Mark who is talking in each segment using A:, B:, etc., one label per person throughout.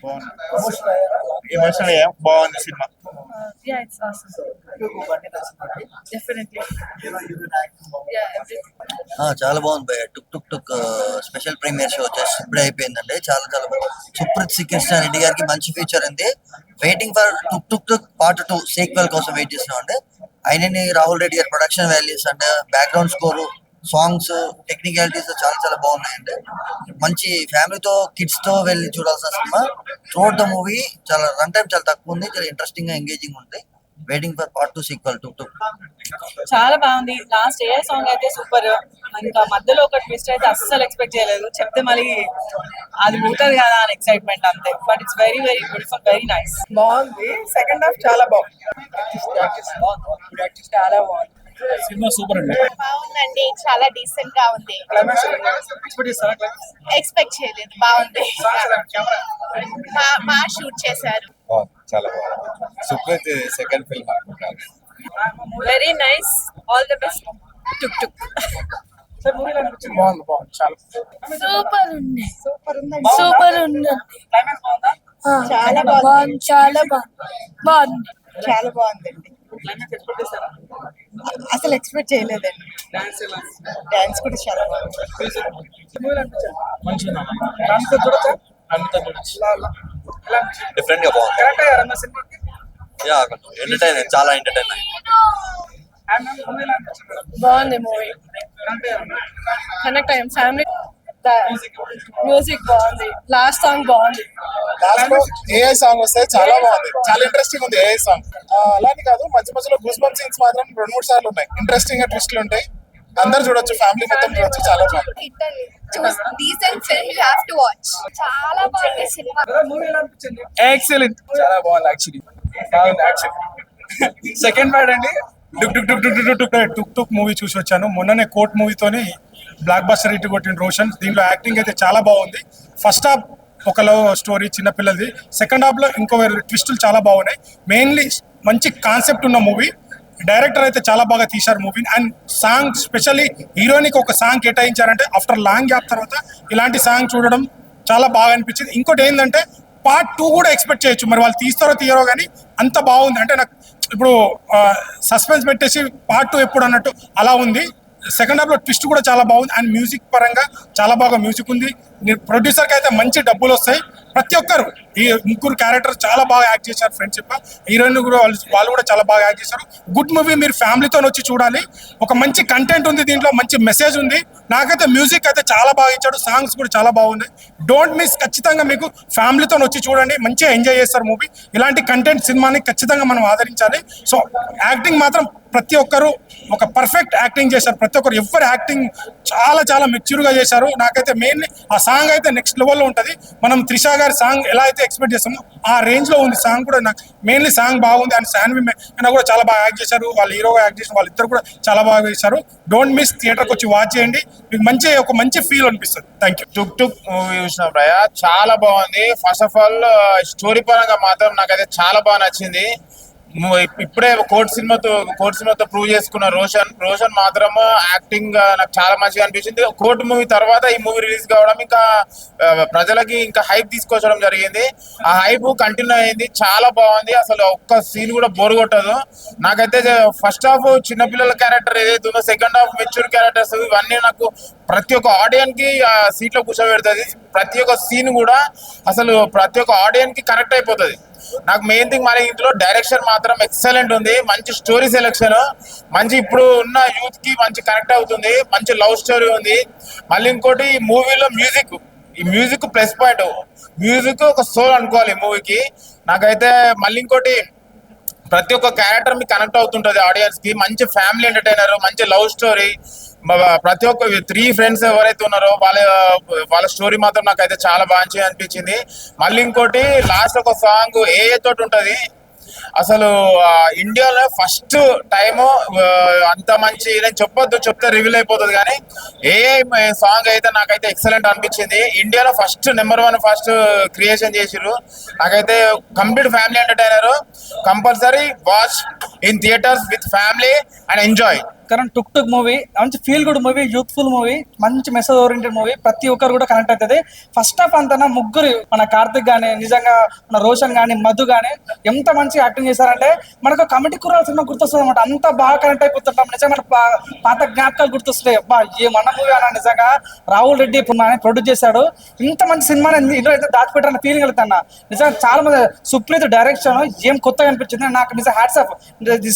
A: బాగుంది ఎమోషనల్ బాగుంది cinema.
B: Yeah, it's awesome. Definitely. Yeah, everything.
C: చాలా బాగుంది భయ్య. టుక్ టుక్ టుక్ స్పెషల్ ప్రీమియర్ షో జస్ట్ ఇప్పుడే అయిపోయిందండి. చాలా చాలా బాగుంది. సుప్రీత్ శ్రీకృష్ణ రెడ్డి గారికి మంచి ఫ్యూచర్ ఉంది. Waiting for took took took part 2 sequel కోసం వెయిట్ చేస్తున్నాం అండి. అయినని రాహుల్ రెడ్డి గారి ప్రొడక్షన్ వాల్యూస్ అంటే బ్యాక్గ్రౌండ్ స్కోరు, సాంగ్స్, టెక్నికాలిటీస్ చాలా చాలా బాగున్నాయండి. మంచి ఫ్యామిలీతో కిడ్స్ తో వెళ్ళి చూడాల్సిన సినిమా. త్రూఅవుట్ ద మూవీ చాలా రన్ టైం చాలా తక్కువ ఉంది. చాలా ఇంట్రెస్టింగ్ గా ఎంగేజింగ్ ఉంది. వెయిటింగ్ ఫర్ పార్ట్ 2 సీక్వెల్ టుక్ టుక్.
B: చాలా బాగుంది. లాస్ట్ ఏ సాంగ్ అయితే సూపర్. ఇంకా మధ్యలో ఒక ట్విస్ట్ అయితే అస్సలు ఎక్స్పెక్ట్ చేయలేదు. చెప్తే మళ్ళీ అది పోతుంది కదా అని ఎక్సైట్మెంట్ అంతే. But it's very very beautiful, very nice.
D: బాగుంది. సెకండ్ హాఫ్ చాలా బాగుంది. చాలా బాగుంది.
A: సినిమా సూపర్ అండి.
E: బాగుందండి, చాలా డీసెంట్ గా ఉంది. ఎక్స్పెక్ట్ చేయలేదు. బాగుంది. మా షూట్ చేశారు.
F: చాలా బాగుంది. సుప్రీత్ సెకండ్ ఫిల్మ్ అనుకుంటాను.
B: Very nice. All the best. Tuk Tuk.
D: బాగుంది బాగుంది చాలా
E: సూపర్ ఉంది.
D: సూపర్ ఉంది.
E: చాలా బాగుంది. చాలా బాగుంది.
D: చాలా బాగుందండి. అసలు ఎక్స్పెక్ట్ చేయలేదండి. డాన్స్ కూడా చాలా బాగుంది.
C: డిఫరెంట్ గా బాగుంది. యా ఎంటర్టైన్, చాలా ఎంటర్టైన్.
B: బాగుంది మూవీ. కనెక్ట్ అయ్యాం ఫ్యామిలీ. మ్యూజిక్ బాగుంది. లాస్ట్ సాంగ్ బాగుంది.
G: లాస్ట్ లో ఏఐ సాంగ్ వస్తే చాలా బాగుంది. చాలా ఇంట్రెస్టింగ్ ఉంది ఏఐ సాంగ్. అలానే కాదు, మధ్య మధ్యలో గూస్ బంప్ సీన్స్ మాత్రం 2-3 సార్లు ఉన్నాయి. ఇంట్రెస్టింగ్ గా ట్విస్ట్లు ఉంటాయి. అందరు చూడొచ్చు, ఫ్యామిలీ మొత్తం చూడొచ్చు. చాలా బాగుంది.
E: Decent film, you have to watch. చాలా బాగుంది సినిమా.
D: ఎక్సలెంట్. చాలా బాగుంది యాక్చువల్లీ. బాగుంది యాక్చువల్లీ. సెకండ్ పార్ట్ అండి. టుక్ టుక్ టుక్ టుక్ టుక్ టుక్ టుక్ టుక్ మూవీ చూసి వచ్చాను. మొన్ననే కోర్ట్ మూవీతోని బ్లాక్ బస్టర్ హిట్ కొట్టిన రోషన్. దీంట్లో యాక్టింగ్ అయితే చాలా బాగుంది. ఫస్ట్ హాఫ్ ఒక లవ్ స్టోరీ చిన్నపిల్లది. సెకండ్ హాఫ్ లో ఇంకో ట్విస్టులు చాలా బాగున్నాయి. మెయిన్లీ మంచి కాన్సెప్ట్ ఉన్న మూవీ. డైరెక్టర్ అయితే చాలా బాగా తీశారు మూవీని. అండ్ సాంగ్, స్పెషల్లీ హీరోయిన్కి ఒక సాంగ్ కేటాయించారంటే ఆఫ్టర్ లాంగ్ గ్యాప్ తర్వాత ఇలాంటి సాంగ్ చూడడం చాలా బాగా అనిపించింది. ఇంకోటి ఏంటంటే పార్ట్ 2 కూడా ఎక్స్పెక్ట్ చేయొచ్చు. మరి వాళ్ళు తీస్తారో తీయరో కానీ అంత బాగుంది. అంటే నాకు ఇప్పుడు సస్పెన్స్ పెట్టేసి పార్ట్ 2 ఎప్పుడు అన్నట్టు అలా ఉంది. సెకండ్ హాఫ్ లో ట్విస్ట్ కూడా చాలా బాగుంది. అండ్ మ్యూజిక్ పరంగా చాలా బాగా మ్యూజిక్ ఉంది. ప్రొడ్యూసర్ కి అయితే మంచి డబ్బులు వస్తాయి. ప్రతి ఒక్కరు ఈ ముగ్గురు క్యారెక్టర్ చాలా బాగా యాక్ట్ చేశారు. ఫ్రెండ్షిప్ హీరోయిన్ కూడా వాళ్ళు కూడా చాలా బాగా యాక్ట్ చేశారు. Good movie. మీరు ఫ్యామిలీతో వచ్చి చూడాలి. ఒక మంచి కంటెంట్ ఉంది దీంట్లో, మంచి మెసేజ్ ఉంది. నాకైతే మ్యూజిక్ అయితే చాలా బాగా ఇచ్చాడు. సాంగ్స్ కూడా చాలా బాగున్నాయి. Don't miss. ఖచ్చితంగా మీకు ఫ్యామిలీతో వచ్చి చూడండి. మంచిగా ఎంజాయ్ చేస్తారు మూవీ. ఇలాంటి కంటెంట్ సినిమాని ఖచ్చితంగా మనం ఆదరించాలి. సో యాక్టింగ్ మాత్రం ప్రతి ఒక్కరు ఒక పర్ఫెక్ట్ యాక్టింగ్ చేశారు. ప్రతి ఒక్కరు ఎవరు యాక్టింగ్ చాలా చాలా మెచ్యూర్గా చేశారు. నాకైతే మెయిన్లీ ఆ సాంగ్ అయితే నెక్స్ట్ లెవెల్లో ఉంటుంది. మనం త్రిష గారి సాంగ్ ఎలా అయితే ఎక్స్పెక్ట్ చేస్తామో ఆ రేంజ్ లో ఉంది సాంగ్ కూడా. నాకు మెయిన్లీ సాంగ్ బాగుంది. అండ్ శాన్వి కూడా చాలా బాగా యాక్ట్ చేశారు. వాళ్ళు హీరోగా యాక్ట్ చేసిన వాళ్ళిద్దరు కూడా చాలా బాగా చేశారు. Don't miss. థియేటర్కి వచ్చి వాచ్ చేయండి. మీకు ఒక మంచి ఫీల్ అనిపిస్తుంది. Thank you.
F: Took took movie చూసిన భయ్య చాలా బాగుంది. ఫస్ట్ ఆఫ్ ఆల్ స్టోరీ పరంగా మాత్రం నాకైతే చాలా బాగా నచ్చింది. ఇప్పుడే కోర్ట్ సినిమాతో ప్రూవ్ చేసుకున్న రోషన్ మాత్రం యాక్టింగ్ నాకు చాలా మంచిగా అనిపించింది. కోర్ట్ మూవీ తర్వాత ఈ మూవీ రిలీజ్ కావడం ఇంకా ప్రజలకి ఇంకా హైప్ తీసుకొచ్చడం జరిగింది. ఆ హైప్ కంటిన్యూ అయింది. చాలా బాగుంది. అసలు ఒక్క సీన్ కూడా బోర్ కొట్టదు. నాకైతే ఫస్ట్ హాఫ్ చిన్నపిల్లల క్యారెక్టర్ ఏదైతే ఉందో, సెకండ్ హాఫ్ మెచ్యూర్ క్యారెక్టర్స్, ఇవన్నీ నాకు ప్రతి ఒక్క ఆడియన్స్ కి సీట్లో కూర్చోబెడుతుంది. ప్రతి ఒక్క సీన్ కూడా అసలు ప్రతి ఒక్క ఆడియన్స్ కి కనెక్ట్ అయిపోతుంది. నాకు మెయిన్ థింగ్ మరి ఇందులో డైరెక్షన్ మాత్రం ఎక్సలెంట్ ఉంది. మంచి స్టోరీ సెలెక్షన్, మంచి ఇప్పుడు ఉన్న యూత్ కి మంచి కనెక్ట్ అవుతుంది. మంచి లవ్ స్టోరీ ఉంది. మళ్ళీ ఇంకోటి ఈ మూవీలో మ్యూజిక్ ప్లస్ పాయింట్. మ్యూజిక్ ఒక సోల్ అనుకోవాలి ఈ మూవీకి. నాకైతే మళ్ళీ ఇంకోటి ప్రతి ఒక్క క్యారెక్టర్ మీకు కనెక్ట్ అవుతుంటది ఆడియన్స్ కి. మంచి ఫ్యామిలీ ఎంటర్టైనర్, మంచి లవ్ స్టోరీ. ప్రతి ఒక్క 3 ఫ్రెండ్స్ ఎవరైతే ఉన్నారో వాళ్ళ స్టోరీ మాత్రం నాకైతే చాలా బాగా అనిపించింది. మళ్ళీ ఇంకోటి లాస్ట్ ఒక సాంగ్ ఏ తోటి ఉంటది. అసలు ఇండియాలో ఫస్ట్ టైము అంత మంచి, నేను చెప్తే రివీల్ అయిపోతుంది కానీ ఏ సాంగ్ అయితే నాకైతే ఎక్సలెంట్ అనిపించింది. ఇండియాలో నెంబర్ 1 క్రియేషన్ చేసిర్రు. నాకైతే complete family entertainer. Compulsory watch in theatres with family and enjoy.
D: कारण टुक टुक मूवी మంచి feel good movie, youthful movie, మంచి మెసేజ్ ఓరియంటెడ్ మూవీ, ప్రతి ఒక్కరు కూడా కనెక్ట్ అవుతుంది. ఫస్ట్ హాఫ్ అంతా ముగ్గురు మన కార్తిక్ గానీ, నిజంగా మన రోషన్ గానీ, మధు గానీ ఎంత మంచి యాక్టింగ్ చేశారంటే మనకు కమిటీ కుర్రాల సినిమా గుర్తొస్తుంది అనమాట. అంత బాగా కనెక్ట్ అయిపోతుంటాం. నిజంగా మన పాత జ్ఞాపకాలు గుర్తొస్తాయి. అబ్బా మన మూవీ అన్న నిజంగా రాహుల్ రెడ్డి ప్రొడ్యూస్ చేశాడు. ఇంత మంచి సినిమాని ఇందులో అయితే దాచిపెట్టాలని ఫీలింగ్ వెళ్తాను. నిజంగా చాలా మంది సుప్రీత్ డైరెక్షన్ ఏం కొత్తగా అనిపించింది నాకు. నిజంగా hats off,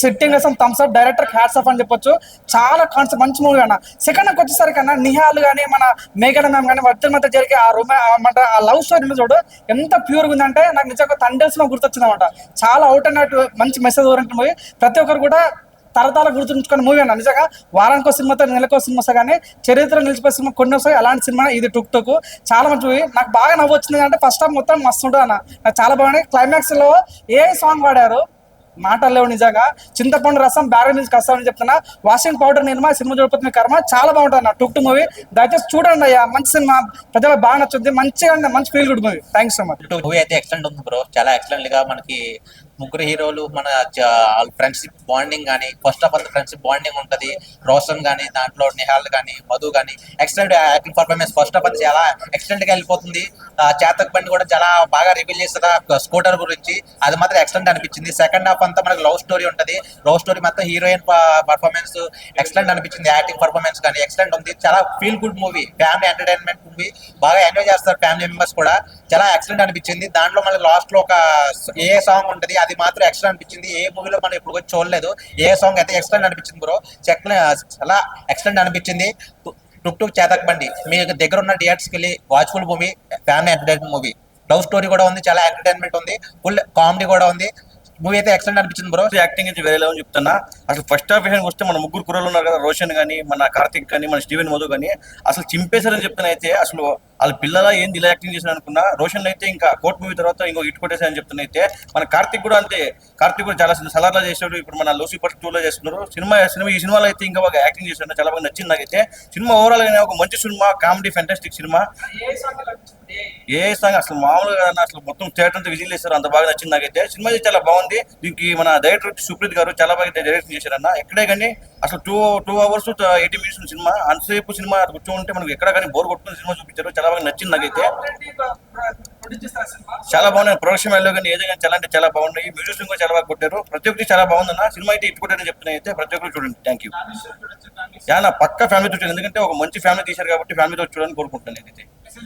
D: setting thumbs up, director hats off అని చెప్పొచ్చు. చాలా కాన్సెప్ట్ మంచి మూవీ అన్న. సెకండ్ హాఫ్ వచ్చేసరికి అన్న నిహాల్ కానీ, మన మేఘన మ్యామ్ కానీ మధ్య మధ్య జరిగే ఆ లవ్ స్టోరీ చూడు ఎంత ప్యూర్గా ఉందంటే నాకు నిజంగా తండ్రి సినిమా గుర్తొచ్చింది అనమాట. చాలా అవుట్ అండ్ అవుట్ మంచి మెసేజ్ ఓరియంటెడ్ మూవీ, ప్రతి ఒక్కరు కూడా తరతరాలు గుర్తుంచుకున్న మూవీ అన్న. నిజంగా వారానికో సినిమాతో నెలకో సినిమా వస్తా కానీ చరిత్ర నిలిచిపోయే సినిమా కొన్ని వస్తాయి. అలాంటి సినిమా ఇది టుక్ టుక్. చాలా మంచి మూవీ. నాకు బాగా నవ్వు వచ్చింది అంటే ఫస్ట్ హాఫ్ మొత్తం మస్తు ఉంటుంది అన్న. నాకు చాలా బాగుంది. క్లైమాక్స్ లో ఏ సాంగ్ వాడారు మాటలు లేవు. నిజంగా చింతపండు రసం బ్యారెల్ నుంచి కష్టామని చెప్తున్నా. వాషింగ్ పౌడర్ నిర్మా సినిమా చూడకపోతే కర్మ. చాలా బాగుంటుంది అన్న టుక్ టుక్ మూవీ. దయచేసి చూడండి అయ్యా, మంచి సినిమా, ప్రజలకు బాగా నచ్చుద్ది. మంచిగా మంచి feel good movie. Thanks so much.
H: Movie అయితే ఎక్సలెంట్ ఉంది బ్రో. చాలా ఎక్సలెంట్ గా మనకి ముగ్గురు హీరోలు మన ఫ్రెండ్షిప్ బాండింగ్ కానీ, first of all friendship bonding ఉంటుంది. రోషన్ కానీ, దాంట్లో నిహాల్ కానీ, మధు కానీ excellent acting performance. First of all చాలా ఎక్సలెంట్ గా వెళ్ళిపోతుంది. చేతక్ బండి కూడా చాలా బాగా రివీల్ చేస్తుంది స్కూటర్ గురించి. అది మాత్రం ఎక్సలెంట్ అనిపించింది. సెకండ్ హాఫ్ అంతా మనకి లవ్ స్టోరీ ఉంటుంది. లవ్ స్టోరీ మొత్తం హీరోయిన్ పర్ఫార్మెన్స్ ఎక్సలెంట్ అనిపించింది. యాక్టింగ్ పర్ఫార్మెన్స్ కానీ ఎక్సలెంట్ ఉంది. చాలా feel good movie, family entertainment movie. బాగా ఎంజాయ్ చేస్తారు ఫ్యామిలీ మెంబర్స్ కూడా. చాలా ఎక్సలెంట్ అనిపించింది. దాంట్లో మనకి లాస్ట్ లో ఒక ఏ సాంగ్ ఉంటుంది, అది మాత్రం ఎక్సలెంట్ అనిపించింది. ఏ మూవీలో మనం ఇప్పుడు వచ్చి చూడలేదు. ఏ సాంగ్ అయితే ఎక్సలెంట్ అనిపించింది బ్రో. చాలా ఎక్సలెంట్ అనిపించింది. టుక్ టుక్ చేతక్ బండి మీ దగ్గర ఉన్న థియేటర్స్కి వెళ్ళి watchful movie, family entertainment movie. Love story కూడా ఉంది, చాలా ఎంటర్టైన్మెంట్ ఉంది, ఫుల్ కామెడీ కూడా ఉంది. మూవీ అయితే ఎక్సలెంట్ అనిపించింది బ్రో.
I: యాక్టింగ్ అయితే వేరే లెవెల్ చెప్తున్నా. అసలు ఫస్ట్ హాఫ్ విషయానికి వస్తే మన ముగ్గురు కుర్రలు ఉన్నారు కదా, రోషన్ కానీ, మన కార్తిక్ కానీ, మన స్టీవెన్ మధు కానీ అసలు చింపేశారని చెప్తున్నా. అయితే అసలు వాళ్ళ పిల్లల ఏంది ఇలా యాక్టింగ్ చేశారు అనుకున్నా. రోషన్ అయితే ఇంకా కోర్ట్ మూవీ తర్వాత ఇంకో హిట్ కొట్టేసారని చెప్తున్నా. అయితే మన కార్తిక్ కూడా అంతే. కార్తిక్ కూడా చాలా సలార్లా చేశాడు. ఇప్పుడు మన లూసిఫర్ 2లో చేస్తున్నారు. ఈ సినిమాలో అయితే ఇంకా బాగా యాక్టింగ్ చేశాడు. చాలా బాగా నచ్చింది నాకైతే. సినిమా ఓవరాల్ గా ఒక మంచి సినిమా, కామెడీ, ఫెంటాస్టిక్ సినిమా. ఏ సాంగ్ అసలు మామూలుగా అసలు మొత్తం థియేటర్ అంతా విజిల్ చేస్తారు. అంత బాగా నచ్చింది నాకైతే. సినిమా అయితే చాలా బాగుంది. దీనికి మన డైరెక్టర్ సుప్రీత్ గారు చాలా బాగా డైరెక్షన్ చేశారన్న. ఎక్కడే కానీ అసలు 2 hours 80 minutes సినిమా. అంతసేపు సినిమా కూర్చో ఉంటే మనకు ఎక్కడ కానీ బోర్ కొట్టుకుని సినిమా చూపించారు. చాలా బాగా నచ్చింది నాకైతే. చాలా బాగున్నాయి. ప్రొడక్షన్ వాల్యూ కానీ ఏదో కానీ చాలా అంటే చాలా బాగున్నాయి. మ్యూజిక్ కూడా చాలా బాగా కొట్టారు. ప్రతి ఒక్కటి చాలా బాగుందన్న. సినిమా అయితే ఇటు కొట్టారని చెప్తున్నాయి. అయితే ప్రతి ఒక్కరు చూడండి. Thank you. నా పక్క ఫ్యామిలీతో చూడండి. ఎందుకంటే ఒక మంచి ఫ్యామిలీ తీశారు కాబట్టి ఫ్యామిలీతో చూడాలని కోరుకుంటున్నాను నేనైతే.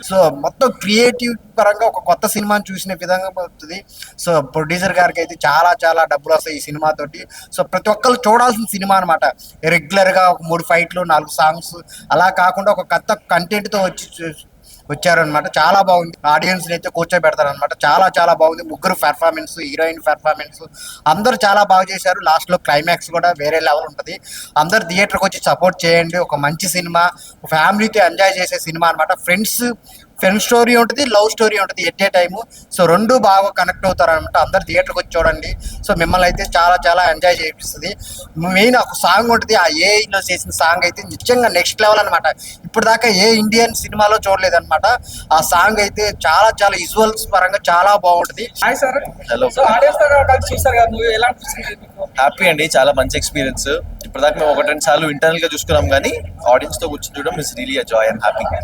J: సో మొత్తం క్రియేటివ్ పరంగా ఒక కొత్త సినిమాని చూసిన విధంగా అవుతుంది. సో ప్రొడ్యూసర్ గారికి అయితే చాలా చాలా డబ్బులు వస్తాయి ఈ సినిమా తోటి. సో ప్రతి ఒక్కరు చూడాల్సిన సినిమా అనమాట. రెగ్యులర్ గా ఒక 3 ఫైట్లు 4 సాంగ్స్ అలా కాకుండా ఒక కొత్త కంటెంట్ తో వచ్చారనమాట. చాలా బాగుంది. ఆడియన్స్ అయితే కూర్చోబెడతారు అనమాట. చాలా చాలా బాగుంది. ముగ్గురు పెర్ఫార్మెన్స్, హీరోయిన్ పెర్ఫార్మెన్స్ అందరూ చాలా బాగా చేశారు. లాస్ట్ లో క్లైమాక్స్ కూడా వేరే లెవెల్ ఉంటుంది. అందరు థియేటర్కి వచ్చి సపోర్ట్ చేయండి. ఒక మంచి సినిమా, ఫ్యామిలీతో ఎంజాయ్ చేసే సినిమా అనమాట. ఫ్రెండ్స్ స్టోరీ ఉంటుంది, లవ్ స్టోరీ ఉంటుంది ఎట్ ఏ టైము. సో రెండు బాగా కనెక్ట్ అవుతారు అనమాట. అందరు థియేటర్కి వచ్చి చూడండి. సో మిమ్మల్ని అయితే చాలా చాలా ఎంజాయ్ చేపిస్తుంది. మెయిన్ ఒక సాంగ్ ఉంటుంది. ఆ ఏఐలో చేసిన సాంగ్ అయితే నిజంగా నెక్స్ట్ లెవెల్ అనమాట. ఇప్పుడు దాకా ఏ ఇండియన్ సినిమాలో చూడలేదు అనమాట. ఆ సాంగ్ అయితే చాలా చాలా విజువల్స్ పరంగా చాలా బాగుంటుంది.
I: హ్యాపీ అండి. చాలా మంచి ఎక్స్పీరియన్స్. ఇప్పటిదాకా మేము 1-2 సార్లు ఇంటర్నల్ గా చూసుకున్నాం కానీ ఆడియన్స్ తో కూర్చొని చూడడం is really a Joy and happy.